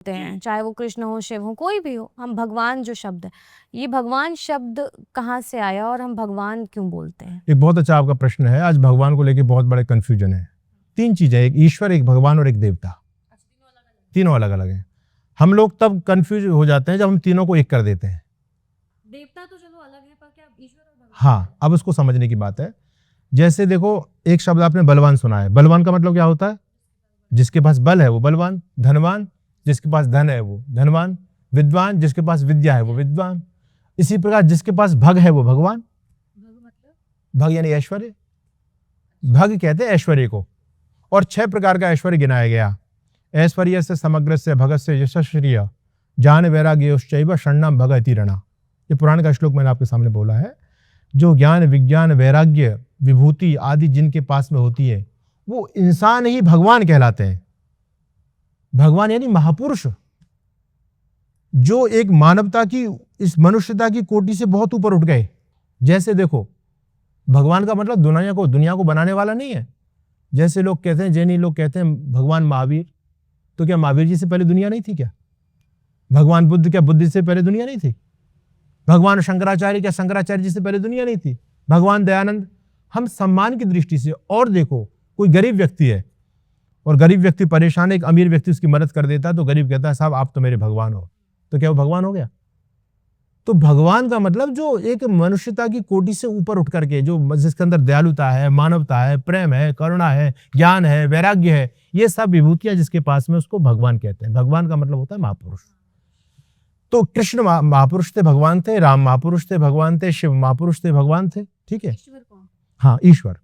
हैं, चाहे वो कृष्ण हो, शिव हो, कोई भी हो, हम भगवान जो शब्द है, ये भगवान शब्द कहाँ से आया और हम भगवान क्यों बोलते हैं? एक बहुत अच्छा आपका प्रश्न है। आज भगवान को लेके बहुत बड़े कंफ्यूजन है। 3 चीजें, एक ईश्वर, एक भगवान और एक देवता। तीनों अलग अलग हैं। हम लोग तब कंफ्यूज हो जाते हैं जब हम तीनों को एक कर देते हैं। देवता तो चलो अलग है, पर क्या ईश्वर और भगवान? हाँ, अब उसको समझने की बात है। जैसे देखो, एक शब्द आपने बलवान सुना है। बलवान का मतलब क्या होता है? जिसके पास बल है वो बलवान। धनवान, जिसके पास धन है वो धनवान। विद्वान, जिसके पास विद्या है वो विद्वान। इसी प्रकार जिसके पास भग है वो भगवान। भग मतलब? भग यानी ऐश्वर्य। भग कहते हैं ऐश्वर्य को। और 6 प्रकार का ऐश्वर्य गिनाया गया। ऐश्वर्य से समग्र से भगत से यशस्श्रिय ज्ञान वैराग्य शैव षण्णाम भगति रणा। ये पुराण का श्लोक मैंने आपके सामने बोला है। जो ज्ञान विज्ञान वैराग्य विभूति आदि जिनके पास में होती है वो इंसान ही भगवान कहलाते हैं। भगवान यानी महापुरुष, जो एक मानवता की, इस मनुष्यता की कोटि से बहुत ऊपर उठ गए। जैसे देखो, भगवान का मतलब दुनिया को बनाने वाला नहीं है। जैसे लोग कहते हैं, जैनी लोग कहते हैं भगवान महावीर, तो क्या महावीर जी से पहले दुनिया नहीं थी क्या? भगवान बुद्ध, क्या बुद्ध से पहले दुनिया नहीं थी? भगवान शंकराचार्य, क्या शंकराचार्य जी से पहले दुनिया नहीं थी? भगवान दयानंद। हम सम्मान की दृष्टि से, और देखो, कोई गरीब व्यक्ति है और गरीब व्यक्ति परेशान है, एक अमीर व्यक्ति उसकी मदद कर देता है, तो गरीब कहता है साहब आप तो मेरे भगवान हो। तो क्या वो भगवान हो गया? तो भगवान का मतलब जो एक मनुष्यता की कोटि से ऊपर उठ करके, जो जिसके अंदर दयालुता है, मानवता है, प्रेम है, करुणा है, ज्ञान है, वैराग्य है, ये सब विभूतियां जिसके पास में, उसको भगवान कहते हैं। भगवान का मतलब होता है महापुरुष। तो कृष्ण महापुरुष थे, भगवान थे। राम महापुरुष थे, भगवान थे। शिव महापुरुष थे, भगवान थे। ठीक है। ईश्वर कौन? हाँ, ईश्वर।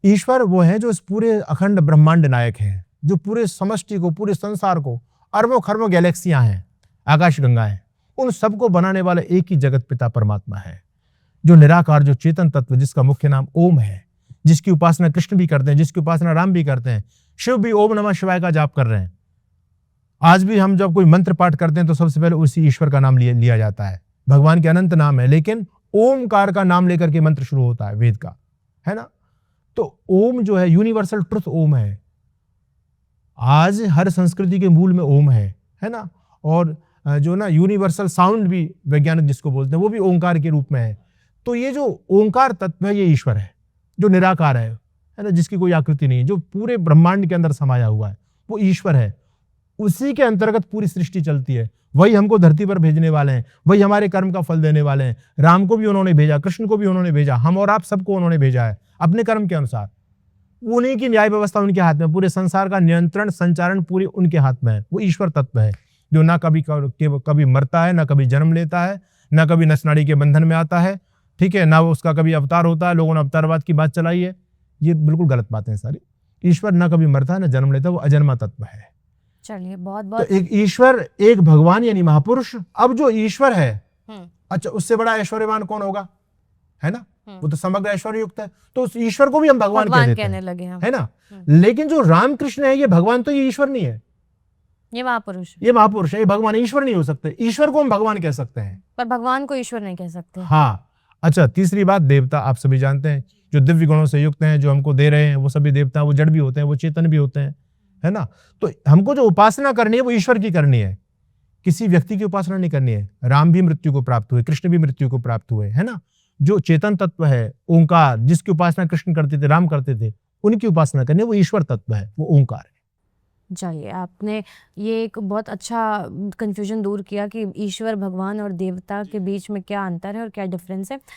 ईश्वर वो है जो इस पूरे अखंड ब्रह्मांड नायक है, जो पूरे समष्टि को, पूरे संसार को, अरबों खरबों गैलेक्सियां हैं, आकाश गंगा है, उन सबको बनाने वाला एक ही जगत पिता परमात्मा है, जो निराकार, जो चेतन तत्व, जिसका मुख्य नाम ओम है, जिसकी उपासना कृष्ण भी करते हैं, जिसकी उपासना राम भी करते हैं। शिव भी ओम नमः शिवाय का जाप कर रहे हैं। आज भी हम जब कोई मंत्र पाठ करते हैं तो सबसे पहले उसी ईश्वर का नाम लिया जाता है। भगवान के अनंत नाम है, लेकिन ओमकार का नाम लेकर के मंत्र शुरू होता है वेद का, है ना। तो ओम जो है यूनिवर्सल ट्रुथ, ओम है। आज हर संस्कृति के मूल में ओम है ना। और जो ना यूनिवर्सल साउंड भी वैज्ञानिक जिसको बोलते हैं, वो भी ओंकार के रूप में है। तो ये जो ओंकार तत्व है, ये ईश्वर है, जो निराकार है ना, जिसकी कोई आकृति नहीं है, जो पूरे ब्रह्मांड के अंदर समाया हुआ है, वो ईश्वर है। उसी के अंतर्गत पूरी सृष्टि चलती है। वही हमको धरती पर भेजने वाले हैं, वही हमारे कर्म का फल देने वाले हैं। राम को भी उन्होंने भेजा, कृष्ण को भी उन्होंने भेजा, हम और आप सबको उन्होंने भेजा है अपने कर्म के अनुसार। उन्हीं की न्याय व्यवस्था उनके हाथ में, पूरे संसार का नियंत्रण संचालन पूरे उनके हाथ में है। वो ईश्वर तत्व है, जो ना कभी मरता है, ना कभी जन्म लेता है, ना कभी नसनाड़ी के बंधन में आता है, ठीक है, ना उसका कभी अवतार होता है। लोगों ने अवतारवाद की बात चलाई है, ये बिल्कुल गलत बातें हैं सारी। ईश्वर ना कभी मरता है, ना जन्म लेता है, वो अजन्मा तत्व है। चलिए, बहुत तो बहुत एक ईश्वर, एक भगवान यानी महापुरुष। अब जो ईश्वर है, अच्छा, उससे बड़ा ऐश्वर्यवान कौन होगा, है ना। वो तो समग्र ऐश्वर्य युक्त है, तो उस ईश्वर को भी हम भगवान कहने लगे हम, है ना। लेकिन जो रामकृष्ण है, ये भगवान तो, ये ईश्वर नहीं है, ये महापुरुष, ये महापुरुष है, ये भगवान, ईश्वर नहीं हो सकते। ईश्वर को हम भगवान कह सकते हैं, पर भगवान को ईश्वर नहीं कह सकते। हाँ। अच्छा, तीसरी बात, देवता आप सभी जानते हैं, जो दिव्य गुणों से युक्त हैं, जो हमको दे रहे हैं, वो सभी देवता, वो जड़ भी होते हैं, वो चेतन भी होते हैं, है ना। तो हमको जो उपासना करनी है वो ईश्वर की करनी है, किसी व्यक्ति की उपासना नहीं करनी है। राम भी मृत्यु को प्राप्त हुए, कृष्ण भी मृत्यु को प्राप्त हुए, है ना। जो चेतन तत्व है, ओंकार, जिसकी उपासना कृष्ण करते थे, राम करते थे, उनकी उपासना करनी है, वो ईश्वर तत्व है, वो ओंकार है। चलिए, आपने ये एक बहुत अच्छा कंफ्यूजन दूर किया कि ईश्वर, भगवान और देवता के बीच में क्या अंतर है और क्या डिफरेंस है।